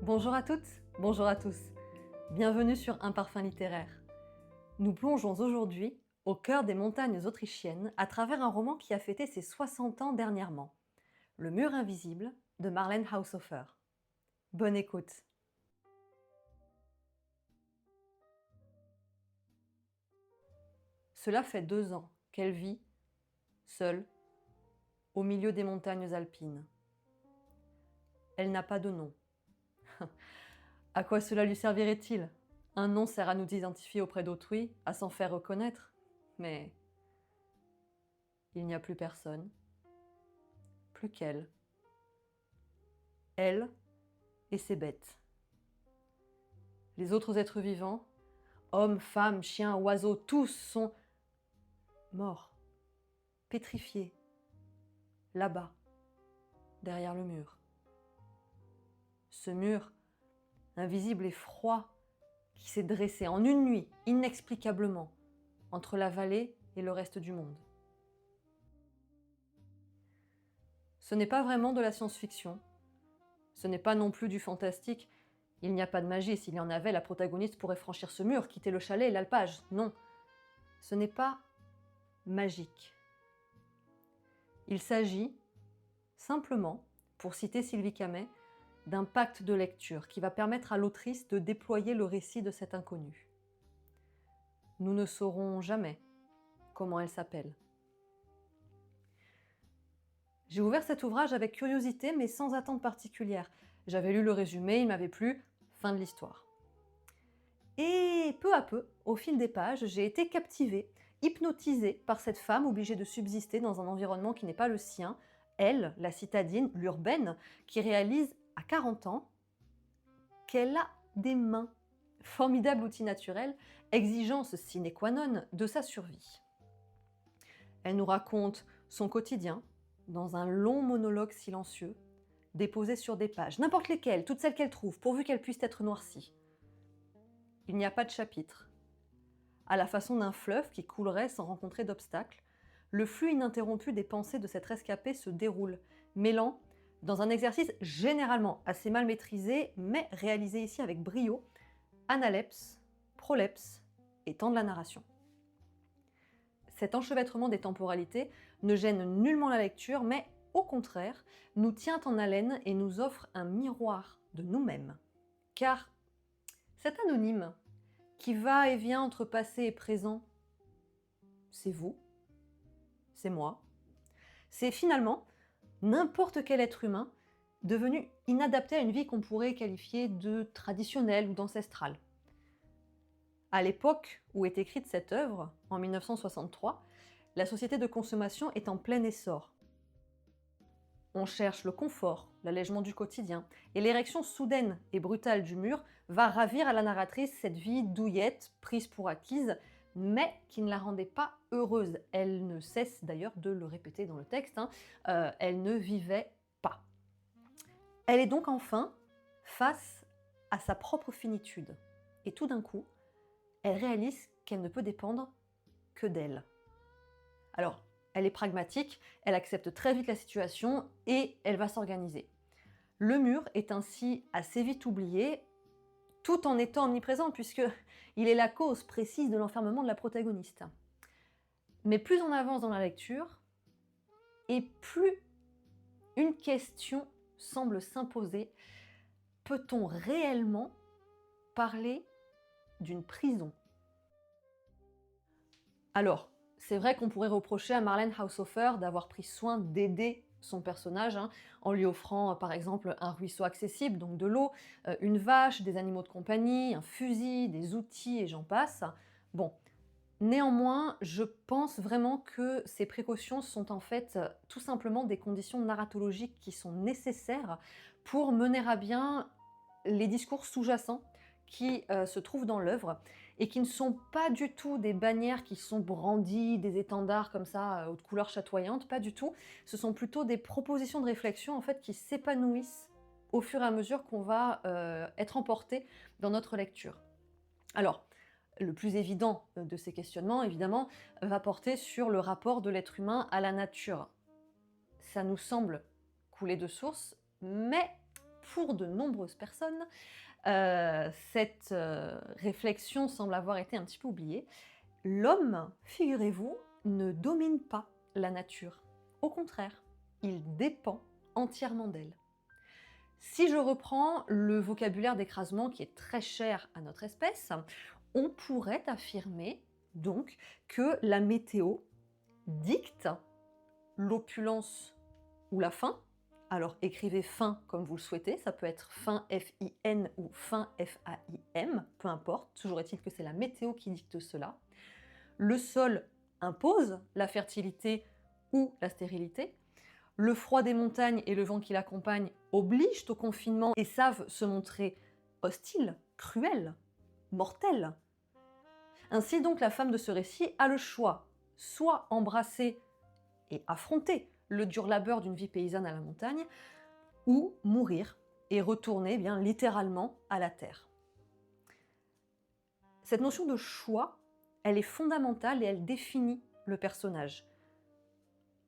Bonjour à toutes, bonjour à tous. Bienvenue sur Un parfum littéraire. Nous plongeons aujourd'hui au cœur des montagnes autrichiennes à travers un roman qui a fêté ses 60 ans dernièrement, Le mur invisible de Marlene Haushofer. Bonne écoute. Cela fait 2 ans qu'elle vit, seule, au milieu des montagnes alpines. Elle n'a pas de nom. À quoi cela lui servirait-il? Un nom sert à nous identifier auprès d'autrui, à s'en faire reconnaître. Mais il n'y a plus personne, plus qu'elle. Elle et ses bêtes. Les autres êtres vivants, hommes, femmes, chiens, oiseaux, tous sont morts, pétrifiés, là-bas, derrière le mur. Ce mur, invisible et froid, qui s'est dressé en une nuit, inexplicablement, entre la vallée et le reste du monde. Ce n'est pas vraiment de la science-fiction, ce n'est pas non plus du fantastique. Il n'y a pas de magie, s'il y en avait, la protagoniste pourrait franchir ce mur, quitter le chalet et l'alpage. Non, ce n'est pas magique. Il s'agit, simplement, pour citer Sylvie Camet, d'un pacte de lecture qui va permettre à l'autrice de déployer le récit de cet inconnu. Nous ne saurons jamais comment elle s'appelle. J'ai ouvert cet ouvrage avec curiosité, mais sans attente particulière. J'avais lu le résumé, il m'avait plu, fin de l'histoire. Et peu à peu, au fil des pages, j'ai été captivée, hypnotisée par cette femme obligée de subsister dans un environnement qui n'est pas le sien, elle, la citadine, l'urbaine, qui réalise à 40 ans qu'elle a des mains. Formidable outil naturel, exigence sine qua non de sa survie. Elle nous raconte son quotidien dans un long monologue silencieux, déposé sur des pages, n'importe lesquelles, toutes celles qu'elle trouve, pourvu qu'elles puissent être noircies. Il n'y a pas de chapitre. À la façon d'un fleuve qui coulerait sans rencontrer d'obstacles, le flux ininterrompu des pensées de cette rescapée se déroule, mêlant, dans un exercice généralement assez mal maîtrisé, mais réalisé ici avec brio, analepse, prolepse et temps de la narration. Cet enchevêtrement des temporalités ne gêne nullement la lecture, mais au contraire, nous tient en haleine et nous offre un miroir de nous-mêmes. Car cet anonyme qui va et vient entre passé et présent, c'est vous, c'est moi, c'est finalement n'importe quel être humain devenu inadapté à une vie qu'on pourrait qualifier de traditionnelle ou d'ancestrale. À l'époque où est écrite cette œuvre, en 1963, la société de consommation est en plein essor. On cherche le confort, l'allègement du quotidien, et l'érection soudaine et brutale du mur va ravir à la narratrice cette vie douillette, prise pour acquise, mais qui ne la rendait pas heureuse. Elle ne cesse d'ailleurs de le répéter dans le texte, elle ne vivait pas. Elle est donc enfin face à sa propre finitude. Et tout d'un coup, elle réalise qu'elle ne peut dépendre que d'elle. Alors, elle est pragmatique, elle accepte très vite la situation et elle va s'organiser. Le mur est ainsi assez vite oublié, tout en étant omniprésent, puisqu'il est la cause précise de l'enfermement de la protagoniste. Mais plus on avance dans la lecture, et plus une question semble s'imposer. Peut-on réellement parler d'une prison? Alors, c'est vrai qu'on pourrait reprocher à Marlene Haushofer d'avoir pris soin d'aider son personnage, en lui offrant par exemple un ruisseau accessible, donc de l'eau, une vache, des animaux de compagnie, un fusil, des outils et j'en passe. Bon, néanmoins, je pense vraiment que ces précautions sont en fait tout simplement des conditions narratologiques qui sont nécessaires pour mener à bien les discours sous-jacents qui se trouvent dans l'œuvre et qui ne sont pas du tout des bannières qui sont brandies, des étendards comme ça, aux couleurs chatoyantes, pas du tout. Ce sont plutôt des propositions de réflexion en fait qui s'épanouissent au fur et à mesure qu'on va être emporté dans notre lecture. Alors, le plus évident de ces questionnements, évidemment, va porter sur le rapport de l'être humain à la nature. Ça nous semble couler de source, mais pour de nombreuses personnes, cette réflexion semble avoir été un petit peu oubliée. L'homme, figurez-vous, ne domine pas la nature. Au contraire, il dépend entièrement d'elle. Si je reprends le vocabulaire d'écrasement qui est très cher à notre espèce, on pourrait affirmer donc que la météo dicte l'opulence ou la faim. Alors écrivez faim comme vous le souhaitez, ça peut être faim F-I-N ou faim F-A-I-M, peu importe, toujours est-il que c'est la météo qui dicte cela. Le sol impose la fertilité ou la stérilité. Le froid des montagnes et le vent qui l'accompagne obligent au confinement et savent se montrer hostiles, cruels, mortels. Ainsi donc, la femme de ce récit a le choix, soit embrasser et affronter le dur labeur d'une vie paysanne à la montagne, ou mourir et retourner bien littéralement à la terre. Cette notion de choix, elle est fondamentale et elle définit le personnage.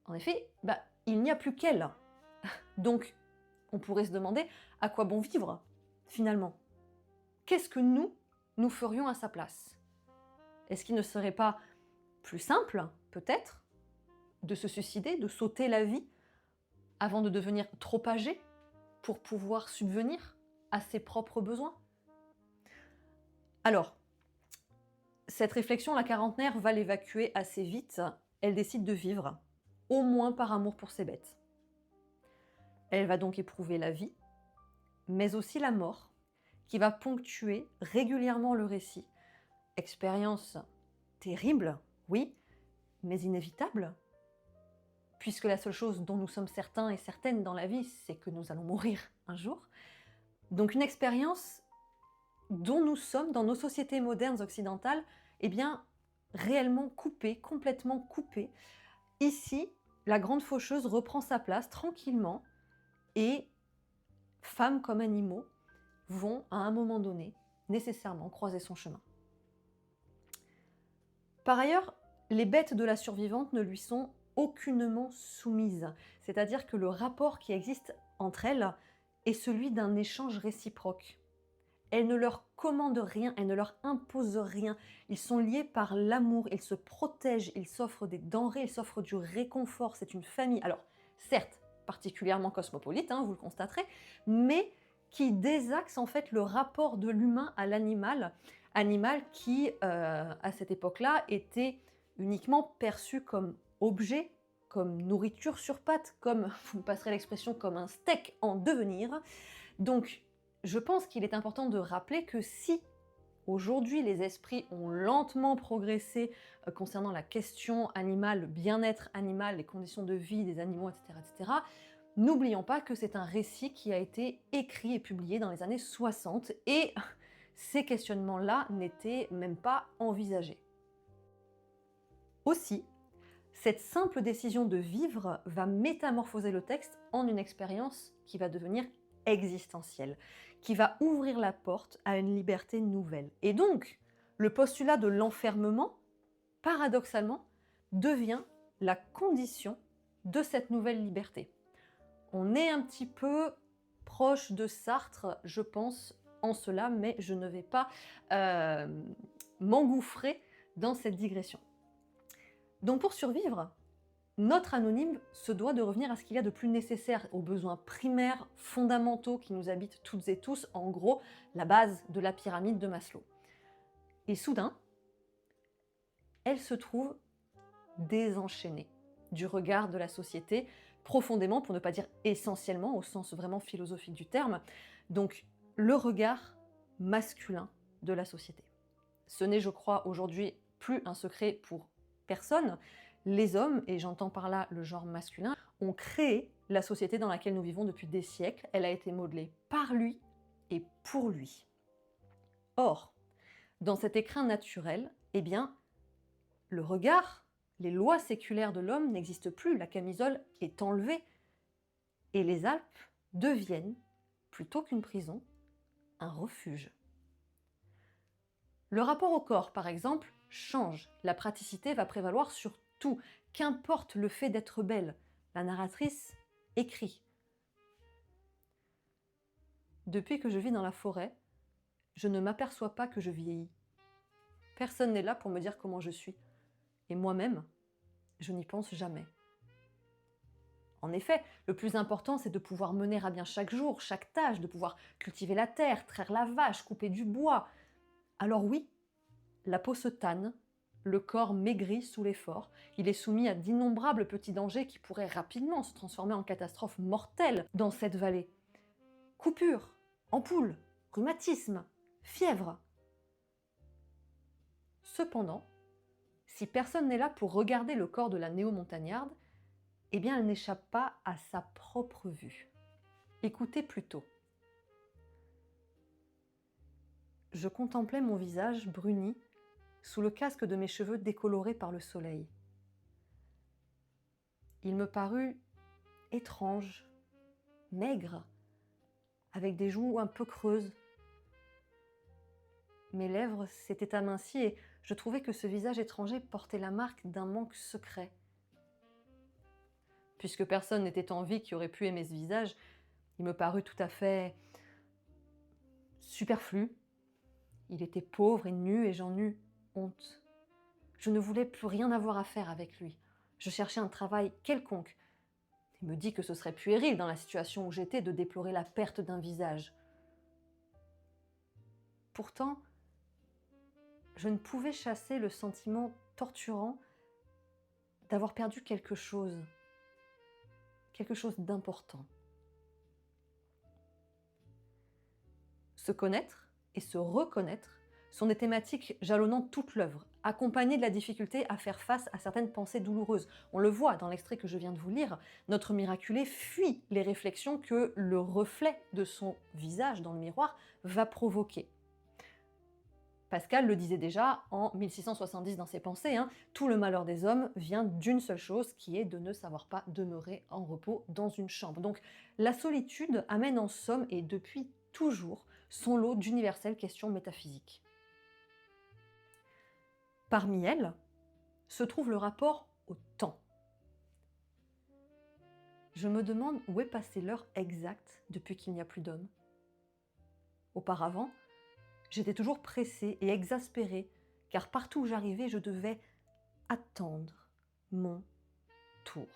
En effet, il n'y a plus qu'elle. Donc, on pourrait se demander à quoi bon vivre, finalement. Qu'est-ce que nous ferions à sa place? Est-ce qu'il ne serait pas plus simple, peut-être, de se suicider, de sauter la vie, avant de devenir trop âgé pour pouvoir subvenir à ses propres besoins? Alors, cette réflexion, la quarantenaire va l'évacuer assez vite. Elle décide de vivre, au moins par amour pour ses bêtes. Elle va donc éprouver la vie, mais aussi la mort, qui va ponctuer régulièrement le récit. Expérience terrible, oui, mais inévitable, puisque la seule chose dont nous sommes certains et certaines dans la vie, c'est que nous allons mourir un jour. Donc une expérience dont nous sommes, dans nos sociétés modernes occidentales, réellement coupés, complètement coupés. Ici, la grande faucheuse reprend sa place tranquillement et femmes comme animaux vont, à un moment donné, nécessairement croiser son chemin. Par ailleurs, les bêtes de la survivante ne lui sont aucunement soumises, c'est-à-dire que le rapport qui existe entre elles est celui d'un échange réciproque. Elle ne leur commande rien, elle ne leur impose rien. Ils sont liés par l'amour, ils se protègent, ils s'offrent des denrées, ils s'offrent du réconfort. C'est une famille, alors certes, particulièrement cosmopolite, vous le constaterez, mais qui désaxe en fait le rapport de l'humain à l'animal, animal qui, à cette époque-là, était uniquement perçu comme objet, comme nourriture sur pattes, comme, vous me passerez l'expression, comme un steak en devenir. Donc, je pense qu'il est important de rappeler que si aujourd'hui les esprits ont lentement progressé concernant la question animale, le bien-être animal, les conditions de vie des animaux, etc., n'oublions pas que c'est un récit qui a été écrit et publié dans les années 60 et ces questionnements-là n'étaient même pas envisagés. Aussi, cette simple décision de vivre va métamorphoser le texte en une expérience qui va devenir existentielle, qui va ouvrir la porte à une liberté nouvelle. Et donc, le postulat de l'enfermement, paradoxalement, devient la condition de cette nouvelle liberté. On est un petit peu proche de Sartre, je pense, en cela, mais je ne vais pas m'engouffrer dans cette digression. Donc pour survivre, notre anonyme se doit de revenir à ce qu'il y a de plus nécessaire, aux besoins primaires, fondamentaux qui nous habitent toutes et tous, en gros, la base de la pyramide de Maslow. Et soudain, elle se trouve désenchaînée du regard de la société, profondément, pour ne pas dire essentiellement, au sens vraiment philosophique du terme, donc le regard masculin de la société. Ce n'est, je crois, aujourd'hui plus un secret pour personne. Les hommes, et j'entends par là le genre masculin, ont créé la société dans laquelle nous vivons depuis des siècles. Elle a été modelée par lui et pour lui. Or, dans cet écrin naturel, le regard, les lois séculaires de l'homme n'existent plus, la camisole est enlevée, et les Alpes deviennent, plutôt qu'une prison, un refuge. Le rapport au corps, par exemple, change. La praticité va prévaloir sur tout, qu'importe le fait d'être belle. La narratrice écrit. Depuis que je vis dans la forêt, je ne m'aperçois pas que je vieillis. Personne n'est là pour me dire comment je suis. Et moi-même, je n'y pense jamais. En effet, le plus important, c'est de pouvoir mener à bien chaque jour, chaque tâche, de pouvoir cultiver la terre, traire la vache, couper du bois. Alors oui, la peau se tanne, le corps maigrit sous l'effort, il est soumis à d'innombrables petits dangers qui pourraient rapidement se transformer en catastrophe mortelle dans cette vallée. Coupures, ampoules, rhumatisme, fièvre. Cependant, si personne n'est là pour regarder le corps de la néo-montagnarde, eh bien elle n'échappe pas à sa propre vue. Écoutez plutôt. Je contemplais mon visage bruni sous le casque de mes cheveux décolorés par le soleil. Il me parut étrange, maigre, avec des joues un peu creuses. Mes lèvres s'étaient amincies et je trouvais que ce visage étranger portait la marque d'un manque secret. Puisque personne n'était en vie qui aurait pu aimer ce visage, il me parut tout à fait superflu. Il était pauvre et nu et j'en eus honte. Je ne voulais plus rien avoir à faire avec lui. Je cherchais un travail quelconque. Il me dit que ce serait puéril dans la situation où j'étais de déplorer la perte d'un visage. Pourtant, je ne pouvais chasser le sentiment torturant d'avoir perdu quelque chose d'important. Se connaître et se reconnaître sont des thématiques jalonnant toute l'œuvre, accompagnées de la difficulté à faire face à certaines pensées douloureuses. On le voit dans l'extrait que je viens de vous lire, notre miraculé fuit les réflexions que le reflet de son visage dans le miroir va provoquer. Pascal le disait déjà en 1670 dans ses pensées, tout le malheur des hommes vient d'une seule chose, qui est de ne savoir pas demeurer en repos dans une chambre. Donc la solitude amène en somme, et depuis toujours, son lot d'universelles questions métaphysiques. Parmi elles se trouve le rapport au temps. Je me demande où est passée l'heure exacte depuis qu'il n'y a plus d'hommes. Auparavant, j'étais toujours pressée et exaspérée, car partout où j'arrivais, je devais attendre mon tour.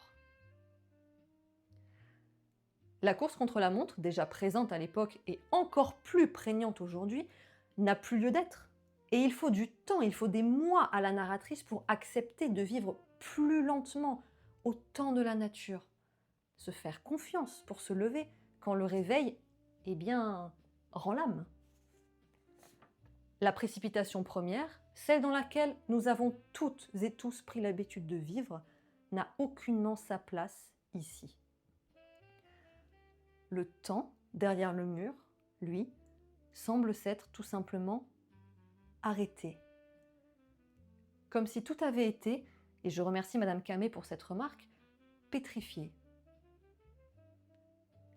La course contre la montre, déjà présente à l'époque et encore plus prégnante aujourd'hui, n'a plus lieu d'être. Et il faut du temps, il faut des mois à la narratrice pour accepter de vivre plus lentement, au temps de la nature. Se faire confiance pour se lever quand le réveil, rend l'âme. La précipitation première, celle dans laquelle nous avons toutes et tous pris l'habitude de vivre, n'a aucunement sa place ici. Le temps, derrière le mur, lui, semble s'être tout simplement arrêté. Comme si tout avait été, et je remercie Madame Camé pour cette remarque, pétrifié.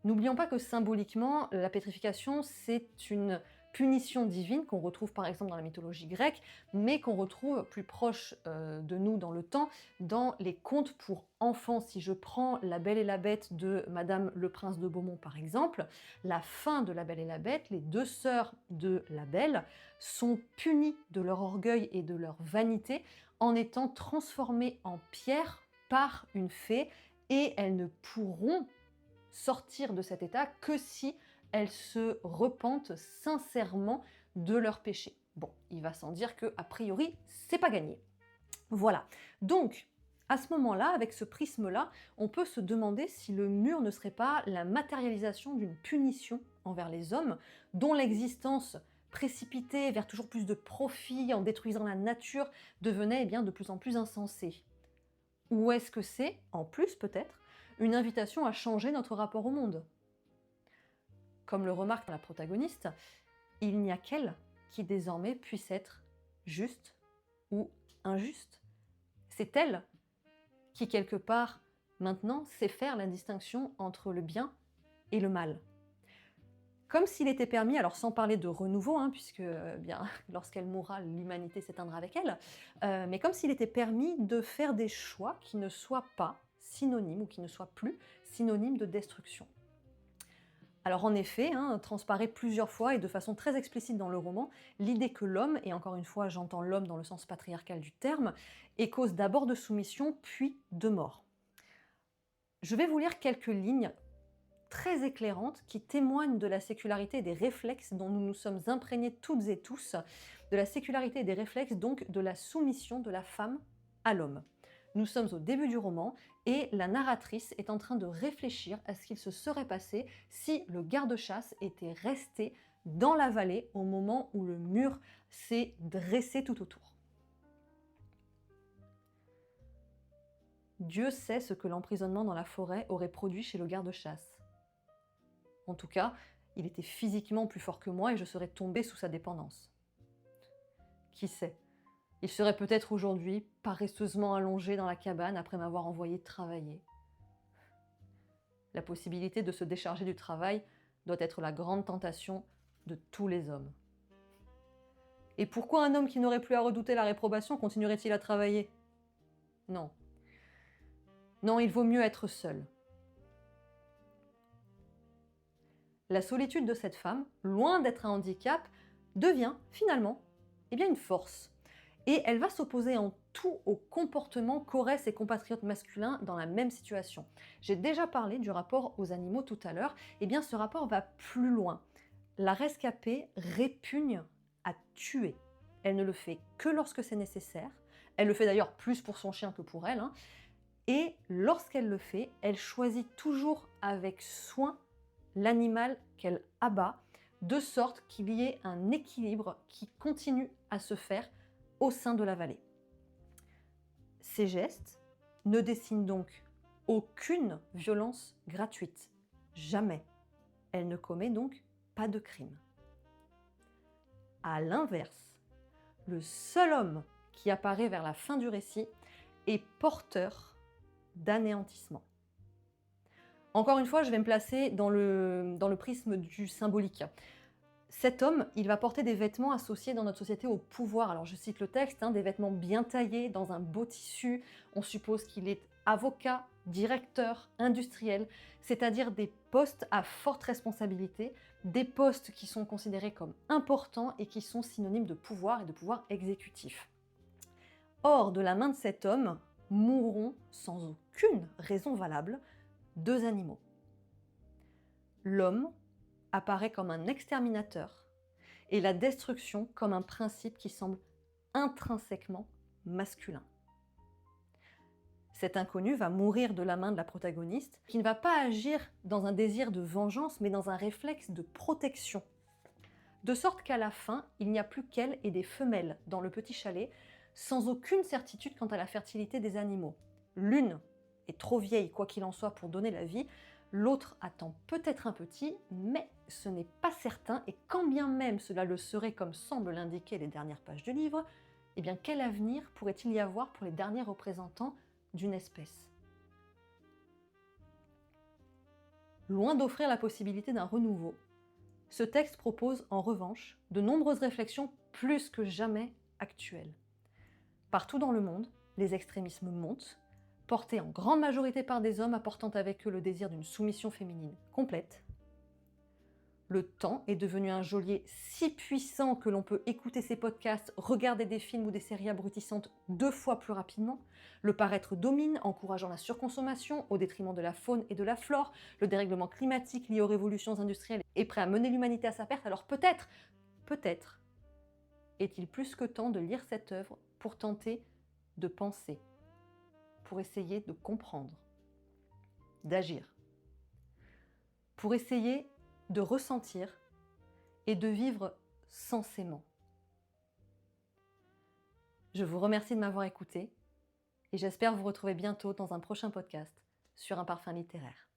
N'oublions pas que symboliquement, la pétrification, c'est une punition divine qu'on retrouve par exemple dans la mythologie grecque, mais qu'on retrouve plus proche de nous dans le temps, dans les contes pour enfants. Si je prends La Belle et la Bête de Madame le Prince de Beaumont par exemple, la fin de La Belle et la Bête, les deux sœurs de la Belle sont punies de leur orgueil et de leur vanité en étant transformées en pierre par une fée, et elles ne pourront sortir de cet état que si elles se repentent sincèrement de leurs péchés. Bon, il va sans dire que, a priori, c'est pas gagné. Voilà. Donc, à ce moment-là, avec ce prisme-là, on peut se demander si le mur ne serait pas la matérialisation d'une punition envers les hommes, dont l'existence précipitée vers toujours plus de profit en détruisant la nature devenait de plus en plus insensée. Ou est-ce que c'est, en plus peut-être, une invitation à changer notre rapport au monde? Comme le remarque la protagoniste, il n'y a qu'elle qui désormais puisse être juste ou injuste. C'est elle qui, quelque part, maintenant, sait faire la distinction entre le bien et le mal. Comme s'il était permis, alors sans parler de renouveau, puisque lorsqu'elle mourra, l'humanité s'éteindra avec elle, mais comme s'il était permis de faire des choix qui ne soient pas synonymes, ou qui ne soient plus synonymes de destruction. Alors en effet, transparaît plusieurs fois et de façon très explicite dans le roman l'idée que l'homme, et encore une fois j'entends l'homme dans le sens patriarcal du terme, est cause d'abord de soumission puis de mort. Je vais vous lire quelques lignes très éclairantes qui témoignent de la sécularité et des réflexes dont nous nous sommes imprégnés toutes et tous, de la sécularité et des réflexes donc de la soumission de la femme à l'homme. Nous sommes au début du roman et la narratrice est en train de réfléchir à ce qu'il se serait passé si le garde-chasse était resté dans la vallée au moment où le mur s'est dressé tout autour. Dieu sait ce que l'emprisonnement dans la forêt aurait produit chez le garde-chasse. En tout cas, il était physiquement plus fort que moi et je serais tombée sous sa dépendance. Qui sait? Il serait peut-être aujourd'hui paresseusement allongé dans la cabane après m'avoir envoyé travailler. La possibilité de se décharger du travail doit être la grande tentation de tous les hommes. Et pourquoi un homme qui n'aurait plus à redouter la réprobation continuerait-il à travailler? Non. Non, il vaut mieux être seul. La solitude de cette femme, loin d'être un handicap, devient finalement une force. Et elle va s'opposer en tout au comportement qu'auraient ses compatriotes masculins dans la même situation. J'ai déjà parlé du rapport aux animaux tout à l'heure, ce rapport va plus loin. La rescapée répugne à tuer. Elle ne le fait que lorsque c'est nécessaire. Elle le fait d'ailleurs plus pour son chien que pour elle. Et lorsqu'elle le fait, elle choisit toujours avec soin l'animal qu'elle abat, de sorte qu'il y ait un équilibre qui continue à se faire au sein de la vallée. Ces gestes ne dessinent donc aucune violence gratuite. Jamais. Elle ne commet donc pas de crime. À l'inverse, le seul homme qui apparaît vers la fin du récit est porteur d'anéantissement. Encore une fois, je vais me placer dans le prisme du symbolique. Cet homme, il va porter des vêtements associés dans notre société au pouvoir. Alors je cite le texte, des vêtements bien taillés, dans un beau tissu. On suppose qu'il est avocat, directeur, industriel, c'est-à-dire des postes à forte responsabilité, des postes qui sont considérés comme importants et qui sont synonymes de pouvoir et de pouvoir exécutif. Or, de la main de cet homme, mourront sans aucune raison valable 2 animaux. L'homme apparaît comme un exterminateur et la destruction comme un principe qui semble intrinsèquement masculin. Cet inconnu va mourir de la main de la protagoniste, qui ne va pas agir dans un désir de vengeance, mais dans un réflexe de protection. De sorte qu'à la fin, il n'y a plus qu'elle et des femelles dans le petit chalet, sans aucune certitude quant à la fertilité des animaux. L'une est trop vieille, quoi qu'il en soit, pour donner la vie, l'autre attend peut-être un petit, mais ce n'est pas certain, et quand bien même cela le serait comme semblent l'indiquer les dernières pages du livre, quel avenir pourrait-il y avoir pour les derniers représentants d'une espèce? Loin d'offrir la possibilité d'un renouveau, ce texte propose en revanche de nombreuses réflexions plus que jamais actuelles. Partout dans le monde, les extrémismes montent, portés en grande majorité par des hommes apportant avec eux le désir d'une soumission féminine complète. Le temps est devenu un geôlier si puissant que l'on peut écouter ses podcasts, regarder des films ou des séries abrutissantes 2 fois plus rapidement. Le paraître domine, encourageant la surconsommation au détriment de la faune et de la flore. Le dérèglement climatique lié aux révolutions industrielles est prêt à mener l'humanité à sa perte. Alors peut-être est-il plus que temps de lire cette œuvre pour tenter de penser, pour essayer de comprendre, d'agir, pour essayer de ressentir et de vivre sensément. Je vous remercie de m'avoir écouté et j'espère vous retrouver bientôt dans un prochain podcast sur un parfum littéraire.